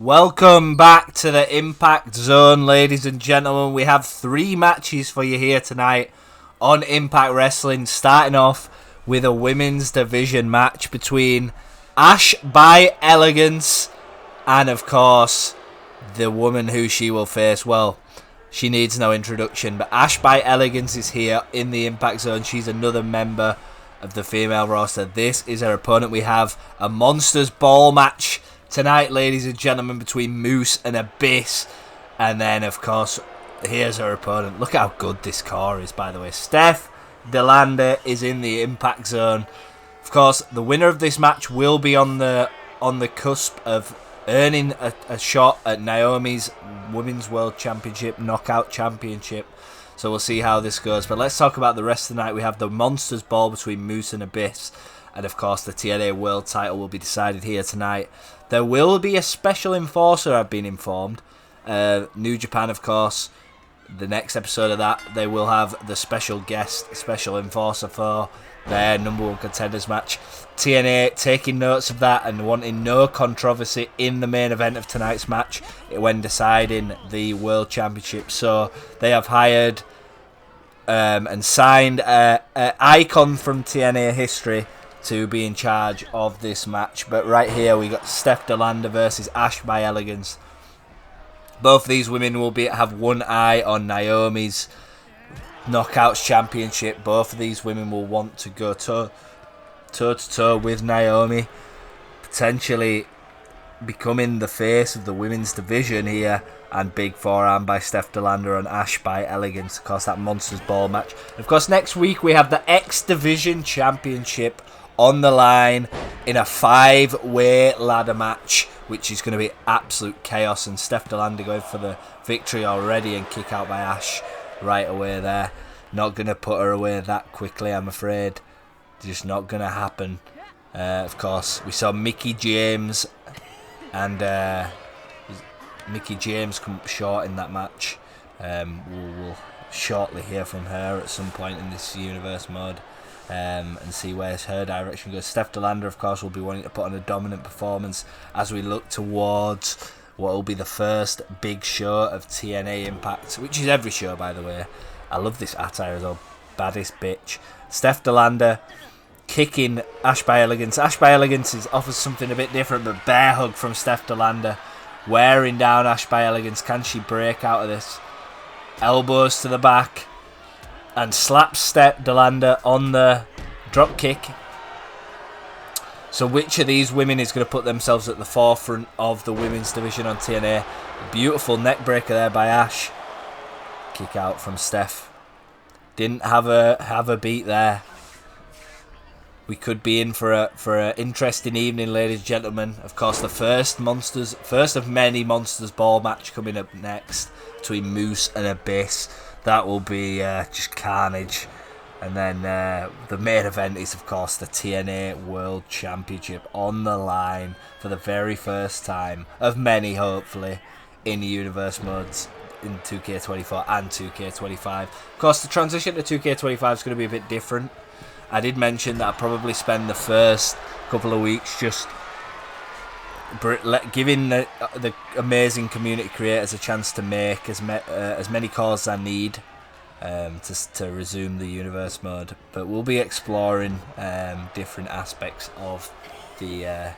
Welcome back to the Impact Zone, ladies and gentlemen. We have 3 matches for you here tonight on Impact Wrestling, starting off with a women's division match between Ash by Elegance and, of course, the woman who she will face. Well, she needs no introduction, but Ash by Elegance is here in the Impact Zone. She's another member of the female roster. This is her opponent. We have a Monsters Ball match tonight, ladies and gentlemen, between Moose and Abyss. And then, of course, here's her opponent. Look how good this car is, by the way. Steph DeLander is in the Impact Zone. Of course, the winner of this match will be on the cusp of earning a shot at Naomi's Women's World Championship, Knockout Championship. So we'll see how this goes. But let's talk about the rest of the night. We have the Monsters Ball between Moose and Abyss. And, of course, the TNA World title will be decided here tonight. There will be a special enforcer, I've been informed. New Japan, of course. The next episode of that, they will have the special guest, special enforcer for their number 1 contenders match. TNA taking notes of that and wanting no controversy in the main event of tonight's match when deciding the World Championship. So they have hired and signed an icon from TNA history to be in charge of this match. But right here we got Steph DeLander versus Ash by Elegance. Both of these women will have one eye on Naomi's Knockouts Championship. Both of these women will want to go toe to toe with Naomi, potentially becoming the face of the women's division here. And big forearm by Steph DeLander on Ash by Elegance. Of course, that Monsters Ball match. And of course, next week we have the X Division Championship on the line in a 5-way ladder match, which is going to be absolute chaos. And Steph DeLander going for the victory already and kick out by Ash right away there. Not going to put her away that quickly, I'm afraid. Just not going to happen. Of course, we saw Mickie James and Mickie James come up short in that match. We'll shortly hear from her at some point in this universe mode. And see where her direction goes. Steph DeLander, of course, will be wanting to put on a dominant performance as we look towards what will be the first big show of TNA Impact, which is every show, by the way. I love this attire as well. Baddest bitch. Steph DeLander kicking Ash by Elegance. Ash by Elegance offers something a bit different, but bear hug from Steph DeLander. Wearing down Ash by Elegance. Can she break out of this? Elbows to the back. And slaps Steph DeLander on the drop kick. So which of these women is going to put themselves at the forefront of the women's division on TNA? Beautiful neck breaker there by Ash. Kick out from Steph. Didn't have a beat there. We could be in for an interesting evening, ladies and gentlemen. Of course, the first of many Monsters Ball match coming up next between Moose and Abyss. That will be just carnage. And then the main event is, of course, the TNA World Championship on the line for the very first time of many, hopefully, in universe modes in 2K24 and 2K25. Of course, the transition to 2K25 is going to be a bit different. I did mention that I'd probably spend the first couple of weeks just giving the amazing community creators a chance to make as many calls as I need to resume the universe mode. But we'll be exploring different aspects of the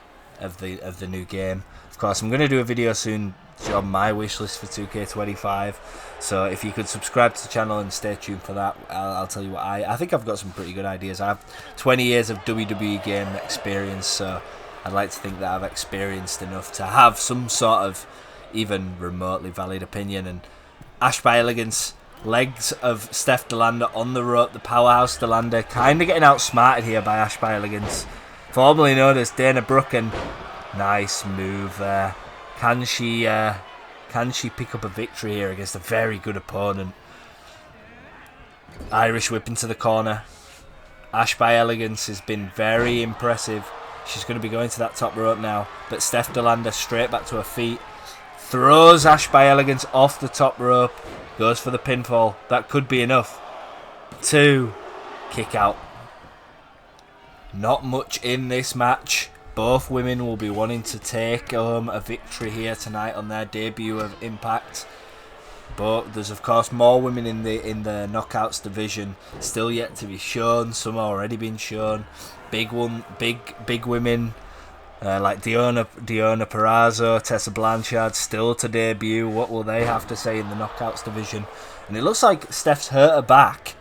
new game. Of course, I'm going to do a video soon on my wish list for 2K25. So if you could subscribe to the channel and stay tuned for that, I'll tell you what I think I've got some pretty good ideas. I have 20 years of WWE game experience, so I'd like to think that I've experienced enough to have some sort of even remotely valid opinion. And Ash by Elegance, legs of Steph DeLander on the rope. The powerhouse DeLander kind of getting outsmarted here by Ash by Elegance, formerly known as Dana Brooke. And nice move there. Can she pick up a victory here against a very good opponent? Irish whip into the corner. Ash by Elegance has been very impressive. She's going to be going to that top rope now. But Steph DeLander straight back to her feet. Throws Ash by Elegance off the top rope. Goes for the pinfall. That could be enough. 2. Kick out. Not much in this match. Both women will be wanting to take a victory here tonight on their debut of Impact. But there's of course more women in the knockouts division still yet to be shown. Some have already been shown. Big women like Diona Perazzo, Tessa Blanchard still to debut. What will they have to say in the knockouts division? And it looks like Steph's hurt her back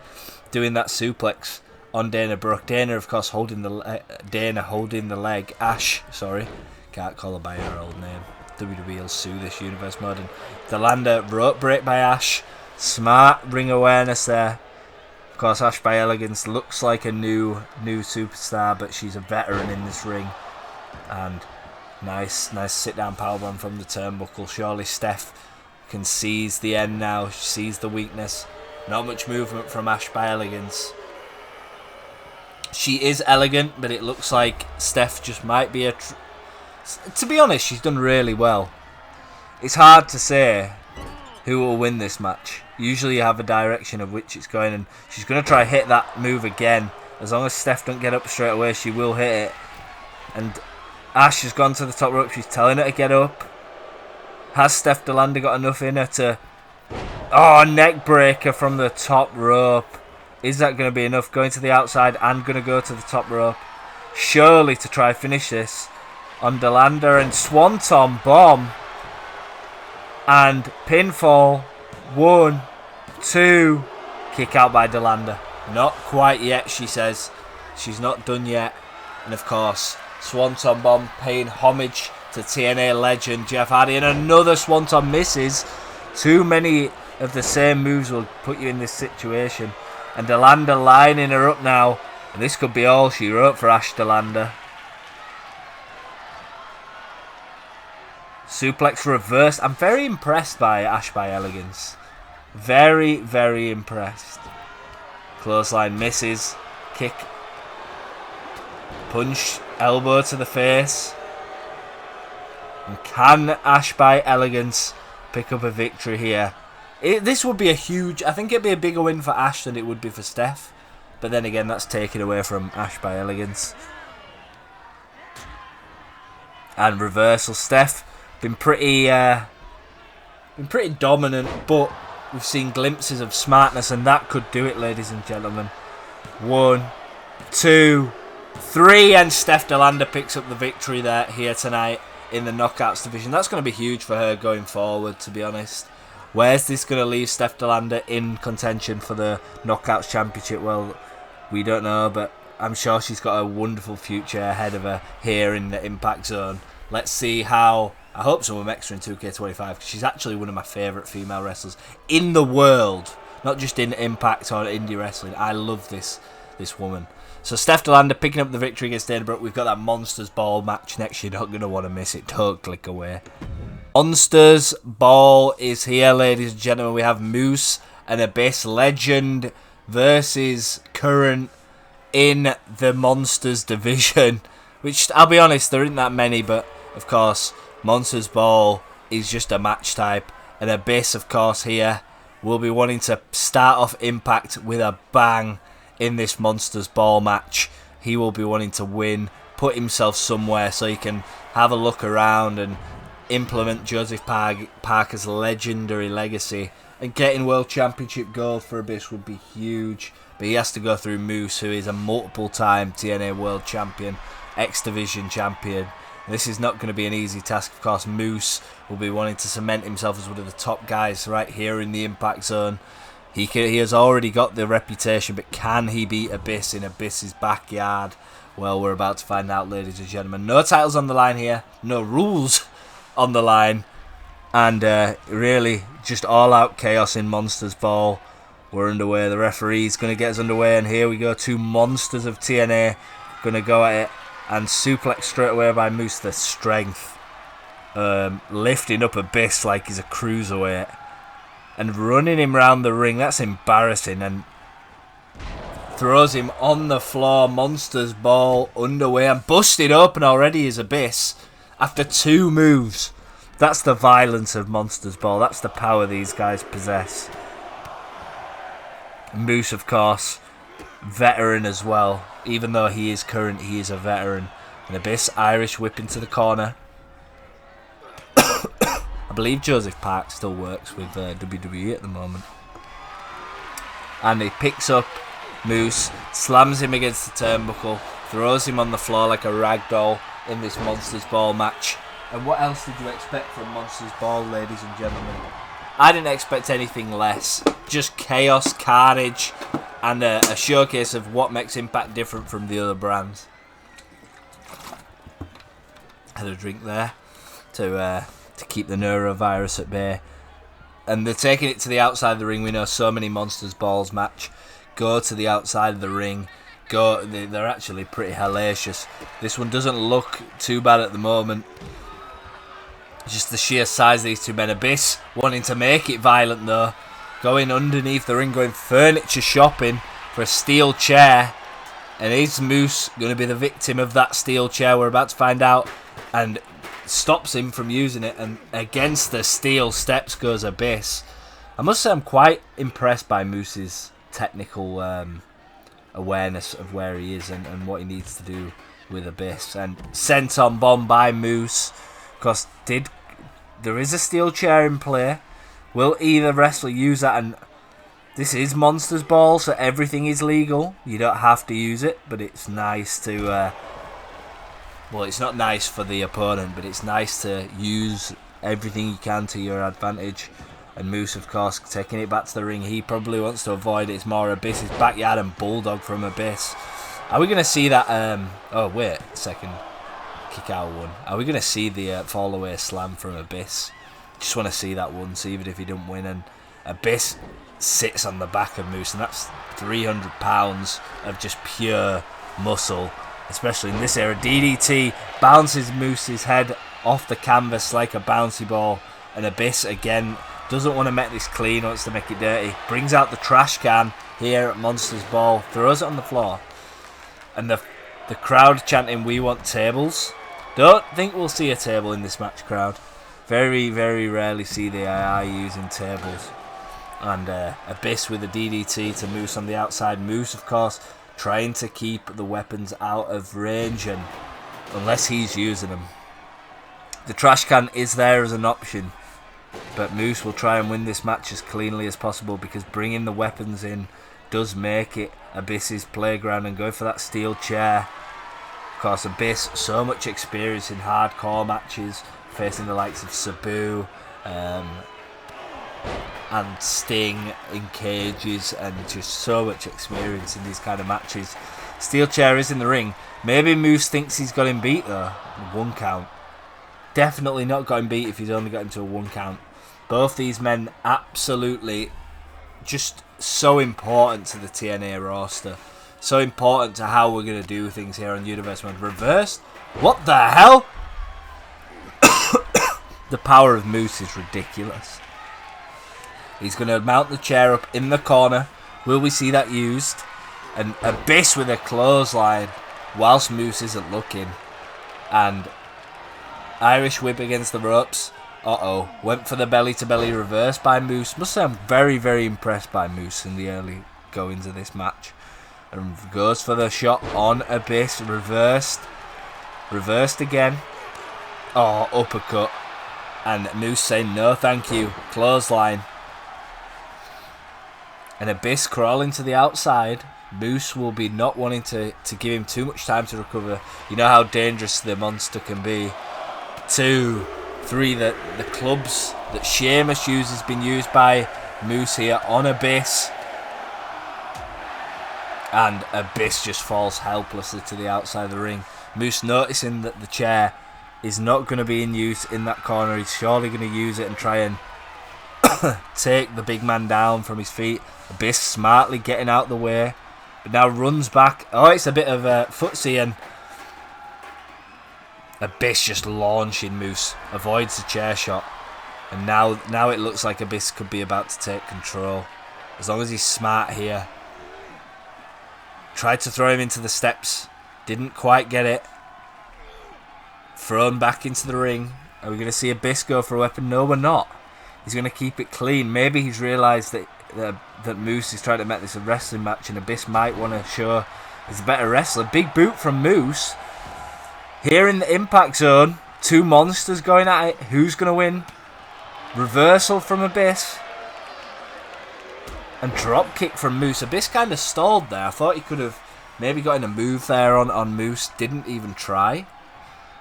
doing that suplex on Dana Brooke. Dana, of course, holding the leg. Ash, sorry, can't call her by her old name. WWE will sue this universe mod. And DeLander, rope break by Ash. Smart ring awareness there. Of course, Ash by Elegance looks like a new superstar, but she's a veteran in this ring. And nice sit down powerbomb from the turnbuckle. Surely Steph can seize the end now. She sees the weakness. Not much movement from Ash by Elegance. She is elegant, but it looks like Steph just might be to be honest, she's done really well. It's hard to say who will win this match. Usually you have a direction of which it's going, and she's going to try hit that move again. As long as Steph don't get up straight away, she will hit it. And Ash has gone to the top rope. She's telling her to get up. Has Steph DeLander got enough in her to... Oh, neck breaker from the top rope. Is that going to be enough? Going to the outside and going to go to the top rope. Surely to try finish this on DeLander, and Swanton bomb. And pinfall. 1, 2. Kick out by DeLander. Not quite yet, she says. She's not done yet. And of course, Swanton bomb paying homage to TNA legend Jeff Hardy. And another Swanton misses. Too many of the same moves will put you in this situation. And DeLander lining her up now. And this could be all she wrote for Ash DeLander. Suplex reverse. I'm very impressed by Ash by Elegance. Very, very impressed. Clothesline misses. Kick. Punch. Elbow to the face. And can Ash by Elegance pick up a victory here? This would be a huge... I think it'd be a bigger win for Ash than it would be for Steph. But then again, that's taken away from Ash by Elegance. And reversal. Steph been pretty dominant, but we've seen glimpses of smartness, and that could do it, ladies and gentlemen. 1, 2, 3, and Steph DeLander picks up the victory here tonight in the knockouts division. That's going to be huge for her going forward, to be honest. Where's this going to leave Steph DeLander in contention for the Knockouts Championship? Well, we don't know, but I'm sure she's got a wonderful future ahead of her here in the Impact Zone. Let's see how... I hope someone makes her in 2K25, because she's actually one of my favourite female wrestlers in the world. Not just in Impact or indie wrestling. I love this woman. So Steph DeLander picking up the victory against Dana Brooke. We've got that Monsters Ball match next. You're not going to want to miss it. Don't click away. Monsters Ball is here, ladies and gentlemen. We have Moose and Abyss Legend versus Current in the Monsters division. Which, I'll be honest, there isn't that many, but of course, Monsters Ball is just a match type. And Abyss, of course, here will be wanting to start off Impact with a bang in this Monsters Ball match. He will be wanting to win, put himself somewhere so he can have a look around and implement Joseph Parker's legendary legacy. And getting World Championship gold for Abyss would be huge. But he has to go through Moose, who is a multiple-time TNA World Champion, X-Division Champion. This is not going to be an easy task. Of course, Moose will be wanting to cement himself as one of the top guys right here in the Impact Zone. He has already got the reputation, but can he beat Abyss in Abyss's backyard? Well, we're about to find out, ladies and gentlemen. No titles on the line here. No rules on the line. And really, just all-out chaos in Monsters Ball. We're underway. The referee's going to get us underway. And here we go. Two monsters of TNA going to go at it. And suplex straight away by Moose. The strength. Lifting up Abyss like he's a cruiserweight. And running him round the ring. That's embarrassing. And throws him on the floor. Monsters Ball underway. And busted open already is Abyss. After 2 moves. That's the violence of Monsters Ball. That's the power these guys possess. Moose, of course, veteran as well. Even though he is current, he is a veteran. And Abyss Irish whip into the corner. I believe Joseph Park still works with WWE at the moment. And he picks up Moose, slams him against the turnbuckle, throws him on the floor like a rag doll in this Monsters Ball match. And what else did you expect from Monsters Ball, ladies and gentlemen? I didn't expect anything less. Just chaos, carnage, and a showcase of what makes Impact different from the other brands. Had a drink there to keep the neurovirus at bay. And they're taking it to the outside of the ring. We know so many Monsters Balls match go to the outside of the ring. They're actually pretty hellacious. This one doesn't look too bad at the moment. Just the sheer size of these two men. Abyss wanting to make it violent though. Going underneath the ring, going furniture shopping for a steel chair. And is Moose going to be the victim of that steel chair? We're about to find out. And stops him from using it. And against the steel steps goes Abyss. I must say I'm quite impressed by Moose's technical awareness of where he is and what he needs to do with Abyss. And sent on bomb by Moose. Because there is a steel chair in play. Will either wrestler use that? And this is Monsters Ball, so everything is legal. You don't have to use it, but it's nice to... well, it's not nice for the opponent, but it's nice to use everything you can to your advantage. And Moose, of course, taking it back to the ring. He probably wants to avoid it. It's more Abyss's backyard and bulldog from Abyss. Are we going to see that... oh, wait a second. Kick out one. Are we going to see the fall away slam from Abyss? Just want to see that once, even if he didn't win. And Abyss sits on the back of Moose, and that's 300 pounds of just pure muscle, especially in this era. DDT bounces Moose's head off the canvas like a bouncy ball, and Abyss again doesn't want to make this clean, wants to make it dirty. Brings out the trash can here at Monsters Ball, throws it on the floor, and the crowd chanting, "We want tables." Don't think we'll see a table in this match, crowd. Very, very rarely see the AI using tables. And Abyss with a DDT to Moose on the outside. Moose, of course, trying to keep the weapons out of range, and unless he's using them. The trash can is there as an option, but Moose will try and win this match as cleanly as possible, because bringing the weapons in does make it Abyss's playground. And go for that steel chair. Of course, Abyss, so much experience in hardcore matches, facing the likes of Sabu and Sting in cages, and just so much experience in these kind of matches. Steel chair is in the ring. Maybe Moose thinks he's got him beat though. 1 count. Definitely not got him beat if he's only got him to a 1 count. Both these men absolutely just so important to the TNA roster. So important to how we're going to do things here on Universe Mode. Reversed? What the hell? The power of Moose is ridiculous. He's going to mount the chair up in the corner. Will we see that used? And Abyss with a clothesline whilst Moose isn't looking. And Irish whip against the ropes. Uh-oh. Went for the belly-to-belly reverse by Moose. Must say I'm very, very impressed by Moose in the early goings of this match. And goes for the shot on Abyss. Reversed. Reversed again. Oh, uppercut. And Moose saying no thank you. Clothesline. And Abyss crawling to the outside. Moose will be not wanting to give him too much time to recover. You know how dangerous the monster can be. 2, 3, the clubs that Sheamus uses has been used by Moose here on Abyss. And Abyss just falls helplessly to the outside of the ring. Moose noticing that the chair is not going to be in use in that corner. He's surely going to use it and try and take the big man down from his feet. Abyss smartly getting out the way, but now runs back. Oh, it's a bit of a footsie, and Abyss just launching Moose. Avoids the chair shot. And now it looks like Abyss could be about to take control. As long as he's smart here. Tried to throw him into the steps. Didn't quite get it. Thrown back into the ring. Are we going to see Abyss go for a weapon? No, we're not. He's going to keep it clean. Maybe he's realised that Moose is trying to make this a wrestling match, and Abyss might want to show he's a better wrestler. Big boot from Moose. Here in the impact zone, two monsters going at it. Who's going to win? Reversal from Abyss. And drop kick from Moose. Abyss kind of stalled there. I thought he could have maybe gotten a move there on Moose. Didn't even try.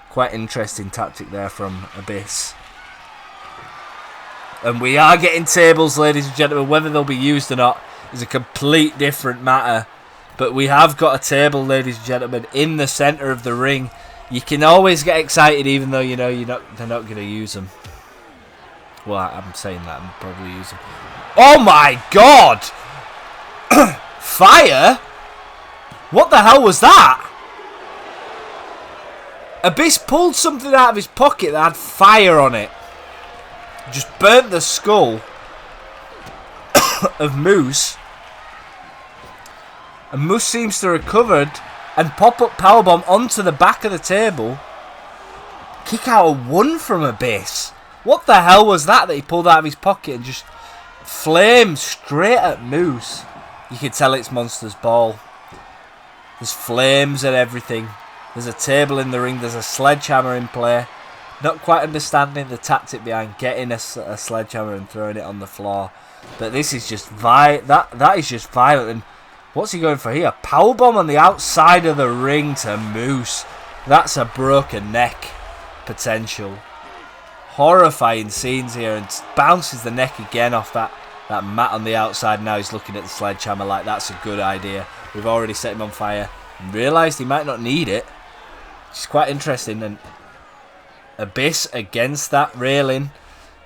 Quite interesting tactic there from Abyss. And we are getting tables, ladies and gentlemen. Whether they'll be used or not is a complete different matter. But we have got a table, ladies and gentlemen, in the centre of the ring. You can always get excited even though you know they're not going to use them. Well, I'm saying that and probably use them. Oh my god! Fire? What the hell was that? Abyss pulled something out of his pocket that had fire on it. Just burnt the skull of Moose. And Moose seems to have recovered and pop-up powerbomb onto the back of the table. Kick out a 1 from Abyss. What the hell was that he pulled out of his pocket and just flamed straight at Moose? You can tell it's Monster's Ball. There's flames and everything. There's a table in the ring. There's a sledgehammer in play. Not quite understanding the tactic behind getting a sledgehammer and throwing it on the floor. But this is just that is just violent. And what's he going for here? Powerbomb on the outside of the ring to Moose. That's a broken neck potential. Horrifying scenes here, and bounces the neck again off that mat on the outside. Now he's looking at the sledgehammer like that's a good idea. We've already set him on fire and realised he might not need it. It's quite interesting. And Abyss against that railing,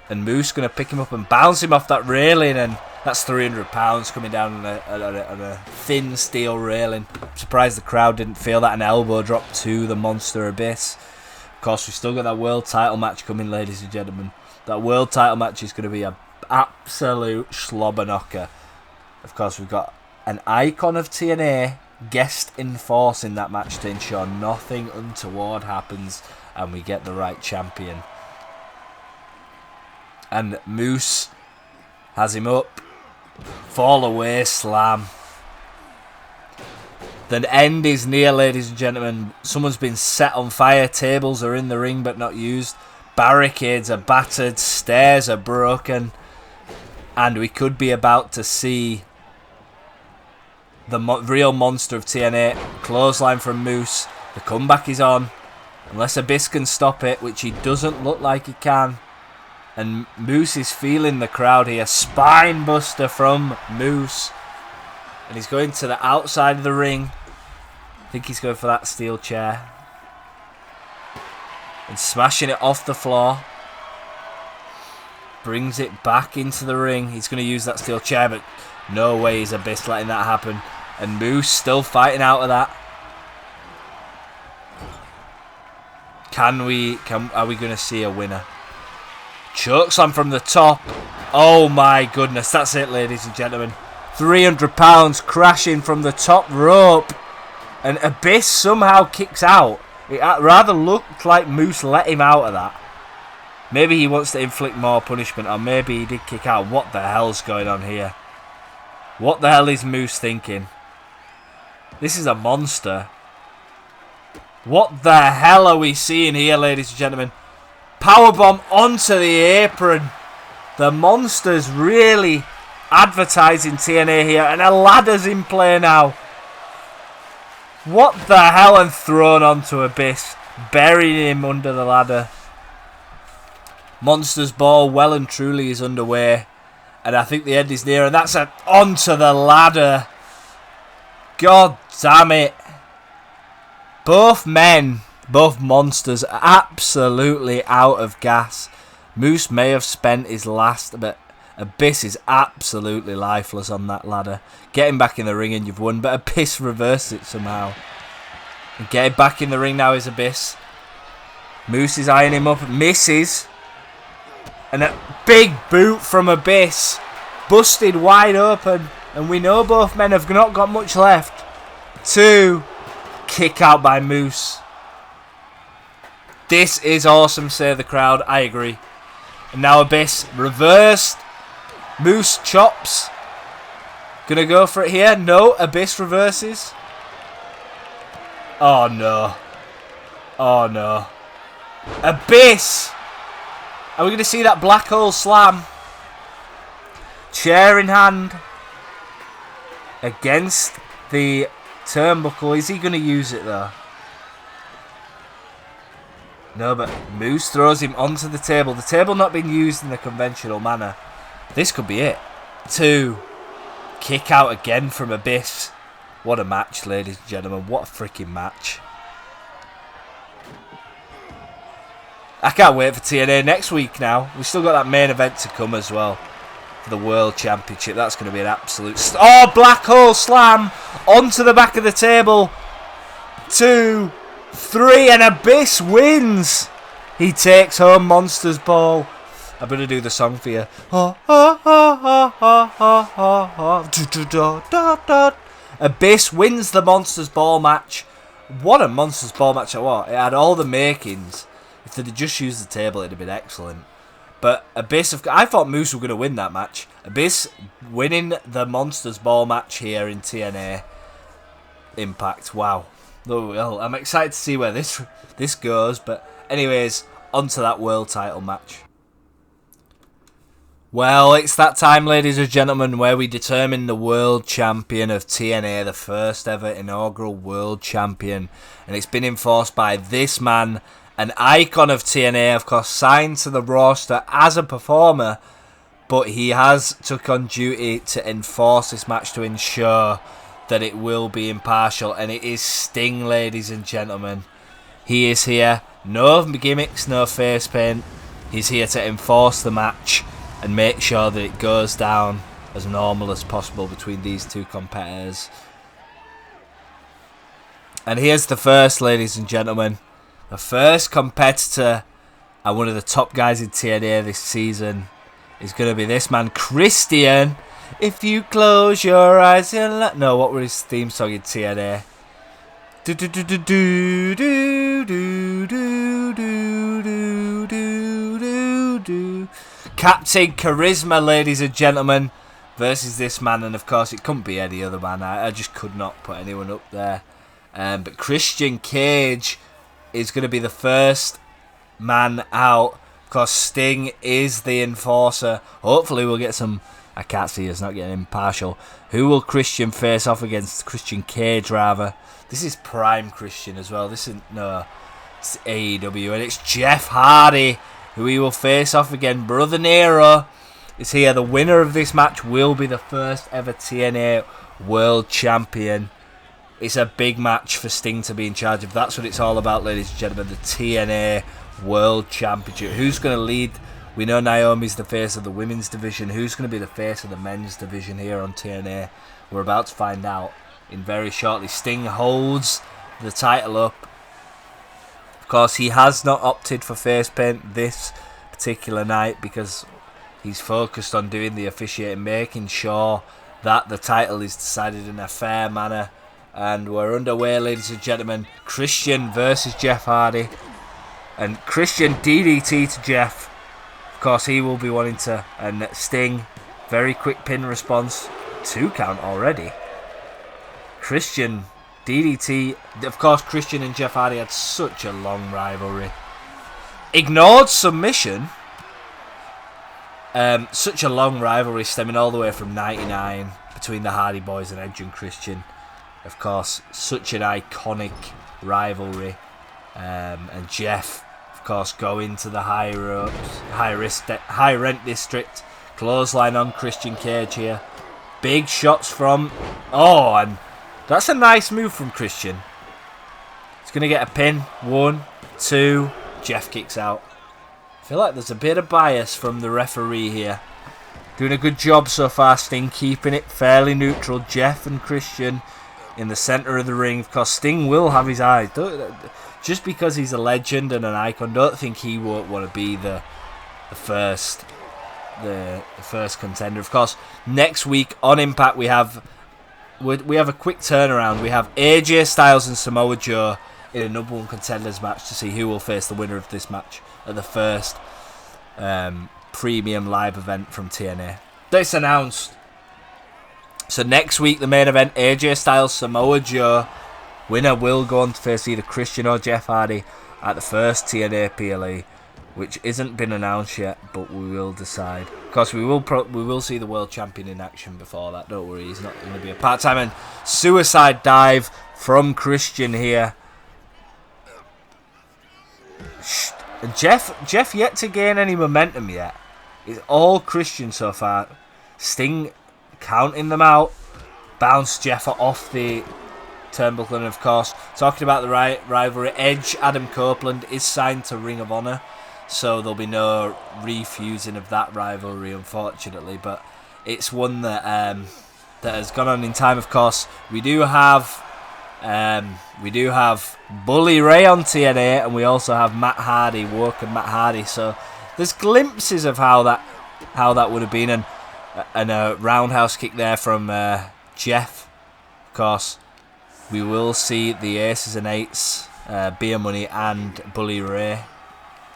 and Moose going to pick him up and bounce him off that railing, and that's £300 coming down on a thin steel railing. I'm surprised the crowd didn't feel that. An elbow drop to the monster Abyss. Of course, we've still got that world title match coming, ladies and gentlemen. That world title match is going to be an absolute slobber knocker. Of course, we've got an icon of TNA guest enforcing that match to ensure nothing untoward happens and we get the right champion. And Moose has him up. Fall away slam. The end is near, ladies and gentlemen. Someone's been set on fire. Tables are in the ring but not used. Barricades are battered. Stairs are broken. And we could be about to see the real monster of TNA. Clothesline from Moose. The comeback is on. Unless Abyss can stop it, which he doesn't look like he can. And Moose is feeling the crowd here. Spine buster from Moose. And he's going to the outside of the ring. I think he's going for that steel chair. And smashing it off the floor. Brings it back into the ring. He's going to use that steel chair, but no way is Abyss letting that happen. And Moose still fighting out of that. Are we going to see a winner? Chokeslam from the top. Oh my goodness, that's it, ladies and gentlemen. £300 crashing from the top rope. And Abyss somehow kicks out. It rather looked like Moose let him out of that. Maybe he wants to inflict more punishment, or maybe he did kick out. What the hell's going on here? What the hell is Moose thinking? This is a monster. What the hell are we seeing here, ladies and gentlemen? Powerbomb onto the apron. The monster's really advertising TNA here, and a ladder's in play now. What the hell? And thrown onto Abyss, burying him under the ladder. Monster's Ball well and truly is underway, and I think the end is near, and that's onto the ladder. God damn it. Both men, both monsters, are absolutely out of gas. Moose may have spent his last, but Abyss is absolutely lifeless on that ladder. Get him back in the ring and you've won, but Abyss reversed it somehow. And getting back in the ring now is Abyss. Moose is eyeing him up, misses. And a big boot from Abyss. Busted wide open. And we know both men have not got much left. 2. Kick out by Moose. This is awesome, say the crowd. I agree. And now Abyss reversed. Moose chops. Gonna go for it here. No, Abyss reverses. Oh no. Oh no. Abyss! Are we going to see that black hole slam? Chair in hand. Against the turnbuckle. Is he going to use it though? No, but Moose throws him onto the table. The table not being used in the conventional manner. This could be it. 2. Kick out again from Abyss. What a match, ladies and gentlemen. What a freaking match. I can't wait for TNA next week now. We've still got that main event to come as well. For the World Championship. That's going to be an absolute... Oh, black hole slam onto the back of the table. 2, 3, and Abyss wins. He takes home Monsters Ball. I'm going to do the song for you. Abyss wins the Monsters Ball match. What a Monsters Ball match it was. It had all the makings. If they'd have just used the table, it'd have been excellent. But Abyss, I thought Moose were going to win that match. Abyss winning the Monsters Ball match here in TNA Impact. Wow. Oh, well, I'm excited to see where this goes. But anyways, on to that world title match. Well, it's that time, ladies and gentlemen, where we determine the world champion of TNA, the first ever inaugural world champion. And it's been enforced by this man, an icon of TNA, of course, signed to the roster as a performer, but he has took on duty to enforce this match to ensure that it will be impartial, and it is Sting, ladies and gentlemen. He is here, no gimmicks, no face paint. He's here to enforce the match and make sure that it goes down as normal as possible between these two competitors. And here's the first, ladies and gentlemen. The first competitor and one of the top guys in TNA this season is going to be this man, Christian. If you close your eyes, you'll no, what was his theme song in TNA? Captain Charisma, ladies and gentlemen, versus this man, and of course it couldn't be any other man. I just could not put anyone up there. But Christian Cage is going to be the first man out. Of course, Sting is the enforcer. Hopefully we'll get some... I can't see us not getting impartial. Who will Christian face off against? Christian Cage, rather. This is Prime Christian as well. This isn't... No. It's AEW. And it's Jeff Hardy who he will face off again. Brother Nero is here. The winner of this match will be the first ever TNA World Champion. It's a big match for Sting to be in charge of. That's what it's all about, ladies and gentlemen. The TNA World Championship. Who's going to lead? We know Naomi's the face of the women's division. Who's going to be the face of the men's division here on TNA? We're about to find out in very shortly. Sting holds the title up. Of course, he has not opted for face paint this particular night because he's focused on doing the officiating, making sure that the title is decided in a fair manner. And we're underway, ladies and gentlemen. Christian versus Jeff Hardy. And Christian DDT to Jeff. Of course, he will be wanting to. And Sting, very quick pin response. 2 count already. Christian DDT. Of course, Christian and Jeff Hardy had such a long rivalry. Ignored submission. Such a long rivalry stemming all the way from '99 between the Hardy Boys and Edge and Christian. Of course, such an iconic rivalry. And Jeff, of course, going to the high rent district. Clothesline on Christian Cage here. Big shots from... Oh, and that's a nice move from Christian. He's going to get a pin. 1, 2. Jeff kicks out. I feel like there's a bit of bias from the referee here. Doing a good job so far, Sting, keeping it fairly neutral. Jeff and Christian in the centre of the ring. Of course, Sting will have his eyes. Just because he's a legend and an icon, don't think he won't want to be the first contender. Of course, next week on Impact we have a quick turnaround. We have AJ Styles and Samoa Joe in a number 1 contenders match to see who will face the winner of this match at the first premium live event from TNA. That's announced. So next week, the main event, AJ Styles, Samoa Joe. Winner will go on to face either Christian or Jeff Hardy. at the first TNA PLE, which isn't been announced yet, but we will decide. Of course, we will see the world champion in action before that. Don't worry, he's not going to be a part-time. And suicide dive from Christian here. And Jeff yet to gain any momentum yet. It's all Christian so far. Sting counting them out. Bounce Jeff off the turnbuckle. And of course, talking about the rivalry, Edge, Adam Copeland is signed to Ring of Honor. So there'll be no refusing of that rivalry, unfortunately. But it's one that has gone on in time. Of course, we do have Bully Ray on TNA, and we also have Matt Hardy, Woken Matt Hardy. So there's glimpses of how that would have been, and a roundhouse kick there from Jeff. Of course, we will see the Aces and Eights, Beer Money and Bully Ray.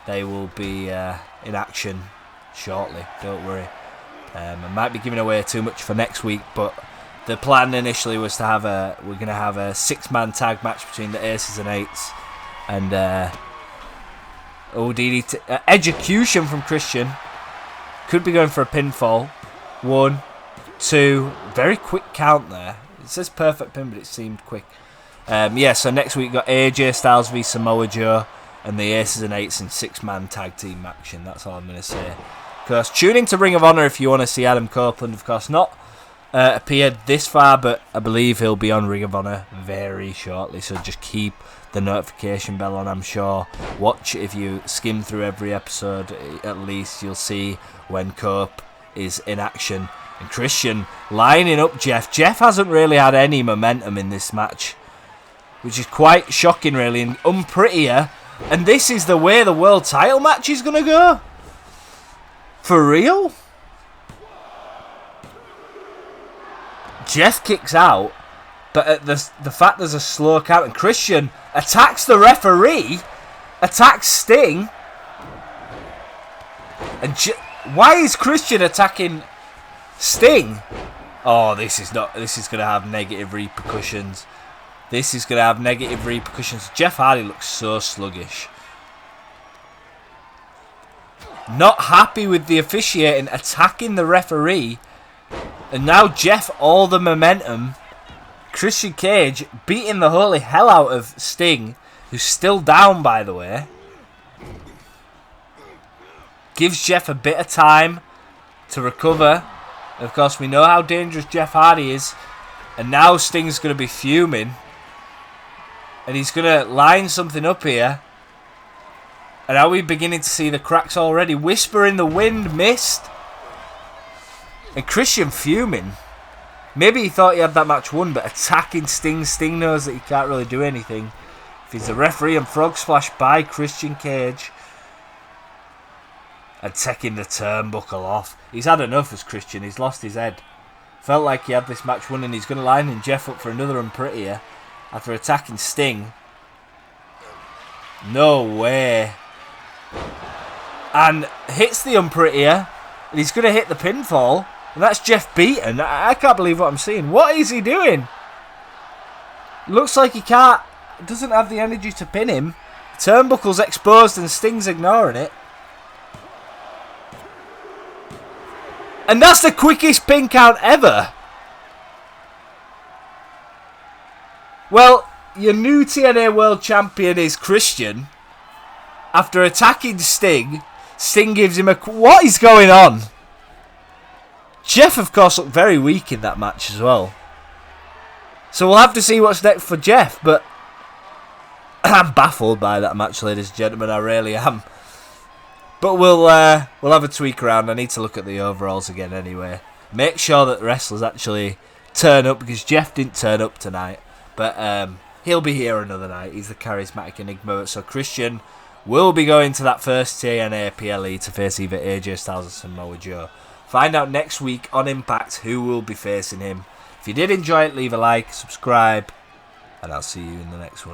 They will be in action shortly. Don't worry. I might be giving away too much for next week, but the plan initially was to have we're going to have a 6-man tag match between the Aces and Eights, and DDT execution from Christian. Could be going for a pinfall. 1, 2, very quick count there. It says perfect pin, but it seemed quick. So next week got AJ Styles v Samoa Joe and the Aces and Eights in 6-man tag team action. That's all I'm going to say. Of course, tune into Ring of Honor if you want to see Adam Copeland. Of course, not appeared this far, but I believe he'll be on Ring of Honor very shortly. So just keep the notification bell on, I'm sure. Watch, if you skim through every episode, at least you'll see when Cope is in action. And Christian lining up Jeff. Jeff hasn't really had any momentum in this match, which is quite shocking, really, and unprettier. And this is the way the world title match is going to go? For real? Jeff kicks out, but at the fact there's a slow count, and Christian attacks the referee, attacks Sting. And why is Christian attacking Sting? Oh, this is going to have negative repercussions. This is going to have negative repercussions. Jeff Hardy looks so sluggish. Not happy with the officiating, attacking the referee. And now Jeff, all the momentum. Christian Cage beating the holy hell out of Sting, who's still down, by the way. Gives Jeff a bit of time to recover. Of course, we know how dangerous Jeff Hardy is. And now Sting's going to be fuming. And he's going to line something up here. And are we beginning to see the cracks already? Whisper in the wind, missed. And Christian fuming. Maybe he thought he had that match won, but attacking Sting. Sting knows that he can't really do anything. If he's a referee, and frog splash by Christian Cage. And taking the turnbuckle off. He's had enough as Christian. He's lost his head. Felt like he had this match won, and he's going to line in Jeff up for another unprettier after attacking Sting. No way. And hits the unprettier. And he's going to hit the pinfall. And that's Jeff beaten. I can't believe what I'm seeing. What is he doing? Looks like he doesn't have the energy to pin him. Turnbuckle's exposed and Sting's ignoring it. And that's the quickest pin count ever. Well, your new TNA World Champion is Christian. After attacking Sting, Sting gives him a... What is going on? Jeff, of course, looked very weak in that match as well. So we'll have to see what's next for Jeff. But I'm baffled by that match, ladies and gentlemen. I really am. But we'll have a tweak around. I need to look at the overalls again anyway. Make sure that the wrestlers actually turn up, because Jeff didn't turn up tonight. But he'll be here another night. He's the charismatic enigma. So Christian will be going to that first TNA PLE to face either AJ Styles or Samoa Joe. Find out next week on Impact who will be facing him. If you did enjoy it, leave a like, subscribe, and I'll see you in the next one.